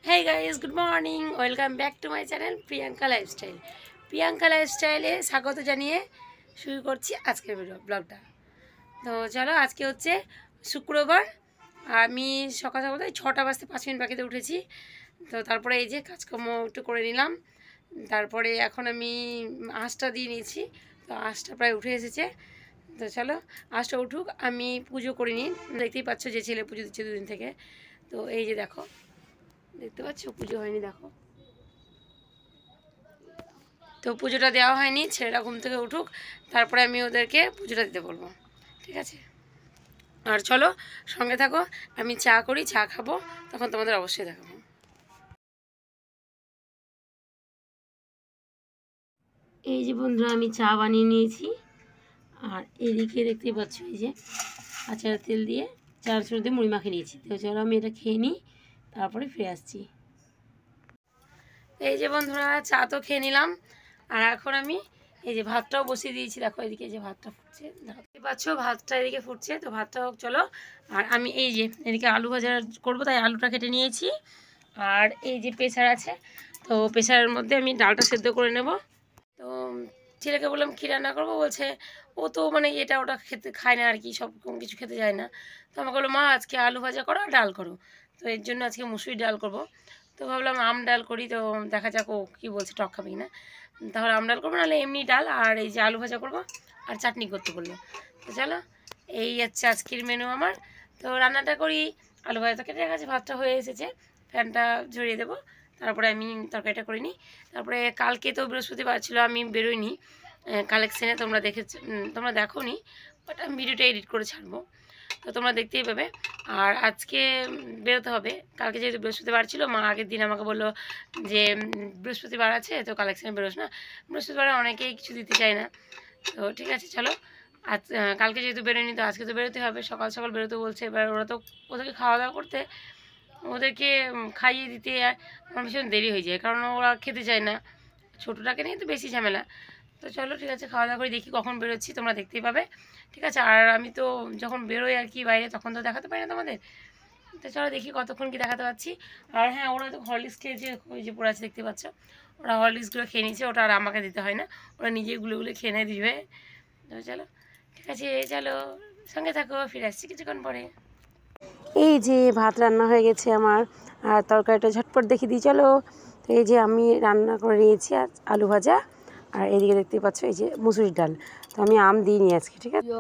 Hey guys, good morning. Welcome back to my channel Priyanka Lifestyle. Priyanka Lifestyle এ স্বাগত জানিয়ে শুরু করছি আজকের ব্লগটা। তো চলো, আজকে হচ্ছে শুক্রবার। আমি সকাল সকাল 6টা বাজতে 5 মিনিট বাকিতে উঠেছি। তো তারপরে এই যে কাজকর্ম একটু করে নিলাম। তারপরে এখন আমি আঁচটা দিয়ে নিয়েছি। তো আঁচটা প্রায় উঠে এসেছে। তো চলো, আঁচটা উঠুক, আমি পুজো করিনি। দেখতেই পাচ্ছ যে ছেলে পুজো দিচ্ছে দুদিন থেকে। তো এই যে দেখো, দেখতে পাচ্ছ পুজো হয়নি, দেখো। তো পুজোটা দেওয়া হয়নি, ছেলেরা ঘুম থেকে উঠুক, তারপরে আমি ওদেরকে পুজোটা দিতে বলবো, ঠিক আছে? আর চলো সঙ্গে থাকো, আমি চা করি, চা খাবো, তখন তোমাদের অবশ্যই দেখাবো। এই যে বন্ধুরা, আমি চা বানিয়ে নিয়েছি। আর এদিকে দেখতেই পাচ্ছ এই যে আচার তেল দিয়ে চানাচুর দিয়ে মুড়ি মাখিয়ে নিয়েছি। তো চলো আমি এটা খেয়ে নিই, তারপরে ফিরে আসছি। এই যে বন্ধুরা, চা তো খেয়ে নিলাম। আর এখন আমি এই যে ভাতটাও বসিয়ে দিয়েছি, দেখো এদিকে যে ভাতটা ফুটছে, দেখতে পাচ্ছ ভাতটা এদিকে ফুটছে। তো ভাতটা হোক, চলো। আর আমি এই যে এদিকে আলু ভাজা করবো, তাই আলুটা কেটে নিয়েছি। আর এই যে প্রেসার আছে, তো প্রেসারের মধ্যে আমি ডালটা সেদ্ধ করে নেব। তো ছেলেকে বললাম কী রান্না করবো, বলছে ও তো মানে এটা ওটা খেতে খায় না আর কি, সব কিছু খেতে যায় না। তো আমাকে বললো, মা আজকে আলু ভাজা করো আর ডাল করো। তো এর জন্য আজকে মুসুরি ডাল করব। তো ভাবলাম আম ডাল করি, তো দেখা যাক ও কী বলছে, টক খাবি না। তাহলে আম ডাল করবো, নাহলে এমনি ডাল। আর এই যে আলু ভাজা করবো আর চাটনি করতে বললো। তো চলো, এই হচ্ছে আজকের মেনু আমার। তো রান্নাটা করি, আলু ভাজাটা কেটে গেছে, ভাতটা হয়ে এসেছে, ফ্যানটা ঝরিয়ে দেবো, তারপরে আমি তরকারিটা করে নিই। তারপরে কালকে তো বৃহস্পতিবার ছিল, আমি বেরোইনি কালেকশানে, তোমরা দেখো নি, বাট আমি ভিডিওটা এডিট করে ছাড়বো, তো তোমরা দেখতেই পাবে। আর আজকে বেরোতে হবে, কালকে যেহেতু বৃহস্পতিবার ছিল, মা আগের দিন আমাকে বললো যে বৃহস্পতিবার আছে, তো কালেকশানে বেরোস না। বৃহস্পতিবারে অনেকেই কিছু দিতে চায় না। তো ঠিক আছে, চলো। আজ কালকে যেহেতু বেরোয়নি, তো আজকে তো বেরোতে হবে, সকাল সকাল বেরোতে বলছে। এবার ওদেরকে খাওয়া দাওয়া করতে, ওদেরকে খাইয়ে দিতে আমার ভীষণ দেরি হয়ে যায়, কারণ ওরা খেতে চায় না। ছোটোটাকে নিয়ে তো বেশি ঝামেলা। তো চলো, ঠিক আছে, খাওয়া দাওয়া করে দেখি কখন বেরোচ্ছি, তোমরা দেখতেই পাবে, ঠিক আছে? আর আমি তো যখন বেরোই আর কি বাইরে, তখন তো দেখাতে পারি না তোমাদের। তো চলো দেখি কতক্ষণ কি দেখাতে পারছি। আর হ্যাঁ, ওরা তো হরলিক্স খেয়েছে, ওই যে পড়ে আছে দেখতে পাচ্ছ, ওরা হরলিক্সগুলো খেয়ে নিয়েছে, ওটা আর আমাকে দিতে হয় না, ওরা নিজেই গুলো খেয়ে নিয়ে দিবে। তো চলো, ঠিক আছে, চলো সঙ্গে থাকো, ফিরে আসছি কিছুক্ষণ পরে। এই যে ভাত রান্না হয়ে গেছে আমার, আর তরকারিটা ঝটপট দেখিয়ে দিই, চলো। তো এই যে আমি রান্না করে নিয়েছি আলু ভাজা, আর এদিকে দেখতেই পাচ্ছ এই যে মুসুরির ডাল। তো আমি আম দিইনি আজকে, ঠিক আছে?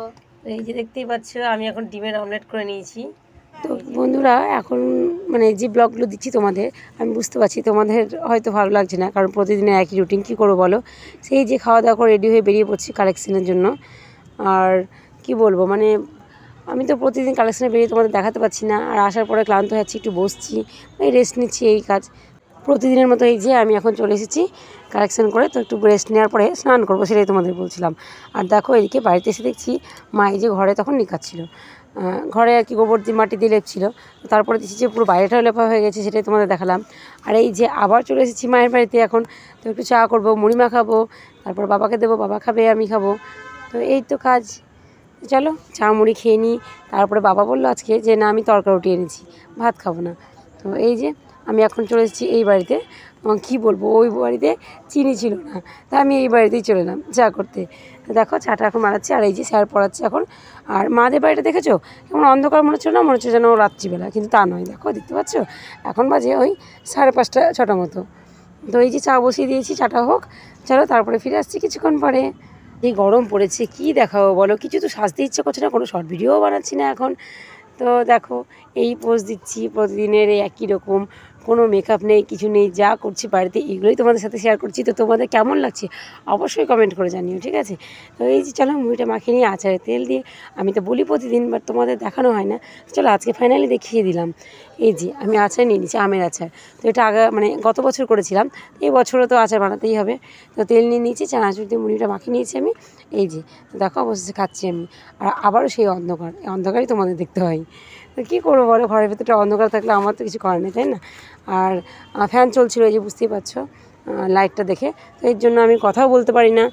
এই যে দেখতেই পাচ্ছ আমি এখন ডিমের অমলেট করে নিয়েছি। তো বন্ধুরা, এখন মানে যে ব্লগগুলো দিচ্ছি তোমাদের, আমি বুঝতে পারছি তোমাদের হয়তো ভালো লাগছে না, কারণ প্রতিদিনের একই রুটিন, কী করবো বলো? সেই যে খাওয়া দাওয়া করে রেডি হয়ে বেরিয়ে পড়ছি কালেকশনের জন্য। আর কি বলবো, মানে আমি তো প্রতিদিন কালেকশানে বেরিয়ে তোমাদের দেখাতে পারছি না। আর আসার পরে ক্লান্ত হয়ে যাচ্ছি, একটু বসছি, এই রেস্ট নিচ্ছি, এই কাজ প্রতিদিনের মতো। এই যে আমি এখন চলে এসেছি কালেকশান করে, তো একটু রেস্ট নেওয়ার পরে স্নান করবো, সেটাই তোমাদের বলছিলাম। আর দেখো এদিকে বাড়িতে এসে দেখছি মা এই যে ঘরে তখন নিকাচ্ছিল, ঘরে আর কি গোবর দিয়ে মাটি দিয়ে লেপছিল। তারপরে দেখছি যে পুরো বাইরেটাও লেপা হয়ে গেছে, সেটাই তোমাদের দেখালাম। আর এই যে আবার চলে এসেছি মায়ের বাড়িতে এখন। তো একটু চা করবো, মুড়ি মাখাবো, তারপর বাবাকে দেবো, বাবা খাবে, আমি খাবো। তো এই তো কাজ। চলো চা মুড়ি খেয়ে নিই। তারপরে বাবা বললো আজকে যে না, আমি তরকা রুটি এনেছি, ভাত খাবো না। তো এই যে আমি এখন চলে এসেছি এই বাড়িতে। কী বলবো, ওই বাড়িতে চিনি ছিল না, তা আমি এই বাড়িতেই চলে এলাম চা করতে। তো দেখো চাটা এখন বানাচ্ছি, আর এই যে স্যার পড়াচ্ছে এখন। আর মাদের বাড়িটা দেখেছো কেমন অন্ধকার মনে হচ্ছে না? মনে হচ্ছে যেন রাত্রিবেলা, কিন্তু তা নয়, দেখো দেখতে পাচ্ছ এখন বাজে ওই 5:30 6টা মতো। তো এই যে চা বসিয়ে দিয়েছি, চাটা হোক, চলো তারপরে ফিরে আসছি কিছুক্ষণ পরে। এই গরম পড়েছে, কি দেখাবো বলো, কিছু তো সাজতে ইচ্ছে করছে না, কোনো শর্ট ভিডিওও বানাচ্ছি না এখন। তো দেখো এই পোজ দিচ্ছি প্রতিদিনের, এই একই রকম, কোনো মেকআপ নেই, কিছু নেই, যা করছি বাড়িতে এগুলোই তোমাদের সাথে শেয়ার করছি। তো তোমাদের কেমন লাগছে অবশ্যই কমেন্ট করে জানিও, ঠিক আছে? তো এই যে চলো মুড়িটা মাখিয়ে নিয়ে আচারের তেল দিয়ে, আমি তো বলি প্রতিদিন, বাট তোমাদের দেখানো হয় না। চলো আজকে ফাইনালি দেখিয়ে দিলাম। এই যে আমি আচার নিয়ে নিচ্ছি, আমের আচার। তো এটা আগে মানে গত বছর করেছিলাম, এই বছরও তো আচার বানাতেই হবে। তো তেল নিয়ে নিয়েছি, চানাচুর দিয়ে মুড়িটা মাখিয়ে নিয়েছি আমি। এই যে দেখো অবশেষে খাচ্ছি আমি। আর আবারও সেই অন্ধকার, এই অন্ধকারই তোমাদের দেখতে হয়। তো কী করবো বলো, ঘরের ভেতরটা অন্ধকার থাকলে আমার তো কিছু করার নেই, তাই না? আর ফ্যান চলছিল, এই যে বুঝতেই পারছো লাইটটা দেখে, তো এর জন্য আমি কথাও বলতে পারি না।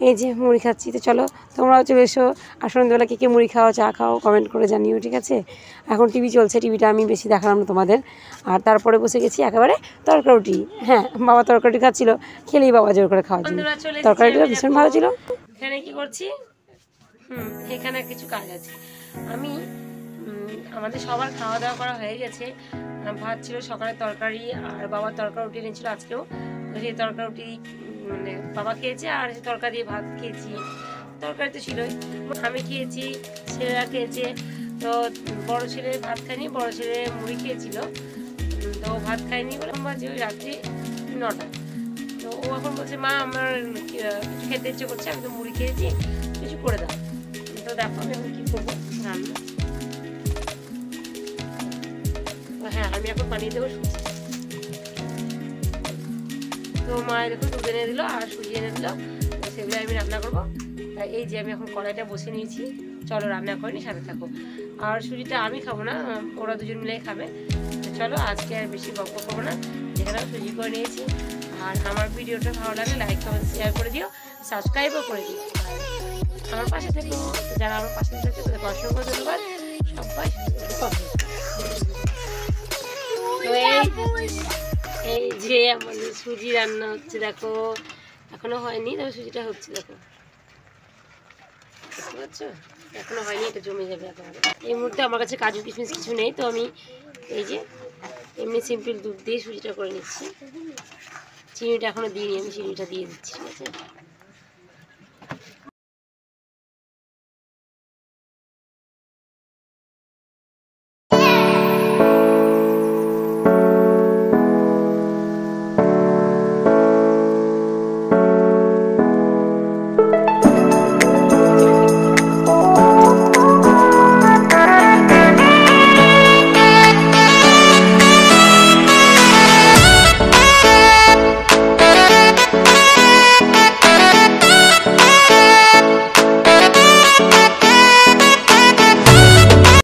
এই যে মুড়ি খাচ্ছি। তো চলো তোমরাও চলে এসো, আর সন্ধ্যেবেলা কে মুড়ি খাও চা খাও কমেন্ট করে জানিও, ঠিক আছে? এখন টিভি চলছে, টিভিটা আমি বেশি দেখালাম না তোমাদের। আর তারপরে বসে গেছি একেবারে তরকারি। হ্যাঁ, বাবা তরকারি খাচ্ছিল, খেলেই বাবা জোর করে খাওয়ার জন্য। তরকারিটা ভীষণ ভালো ছিল। এখানে কি করছি, এখানে কিছু কাজ আছে। আমি আমাদের সবার খাওয়া দাওয়া করা হয়ে গেছে। ভাত ছিল সকালে, তরকারি, আর বাবার তরকারি রুটি এনেছিল আজকেও। সেই তরকারি রুটি মানে বাবা খেয়েছে, আর তরকারি দিয়ে ভাত খেয়েছি। তরকারি তো ছিলই, আমি খেয়েছি, ছেলেরা খেয়েছে। তো বড় ছেলে ভাত খায়নি, বড় ছেলে মুড়ি খেয়েছিল, তো ভাত খায়নি বলে বাজে ওই রাত্রি 9টা। তো ও এখন বলছে মা আমার খেতে ইচ্ছে করছে, আমি তো মুড়ি খেয়েছি, কিছু করে দাও। তো দেখো আমি এখন কি করবো রান্না। হ্যাঁ, আমি এখন বানিয়ে দেবো সুজি। তো মা দেখো দুধ এনে দিল আর সুজি এনে দিল, সেগুলো আমি রান্না করবো। তাই এই যে আমি এখন কড়াইটা বসে নিয়েছি, চলো রান্না করিনি, সাথে থাকো। আর সুজিটা আমি খাবো না, ওরা দুজন মিলেই খাবে। চলো আজকে আর বেশি গল্প করবো না, যেখানে আমি সুজি করে নিয়েছি। আর আমার ভিডিওটা ভালো লাগলে লাইক কমেন্ট শেয়ার করে দিও, সাবস্ক্রাইবও করে দিও। আমার পাশে থেকে যারা আমার পাশে থাকে তাদের অসংখ্য ধন্যবাদ। সবাই এই যে আমাদের সুজি রান্না হচ্ছে, দেখো এখনো হয়নি, তবে সুজিটা হচ্ছে দেখো, বুঝতে পারছো? এখনো হয়নি, এটা জমে যাবে একেবারে। এই মুহূর্তে আমার কাছে কাজু কিশমিশ কিছু নেই, তো আমি এই যে এমনি সিম্পল দুধ দিয়ে সুজিটা করে নিচ্ছি। চিনিটা এখনো দিইনি, আমি চিনিটা দিয়ে দিচ্ছি, ঠিক আছে?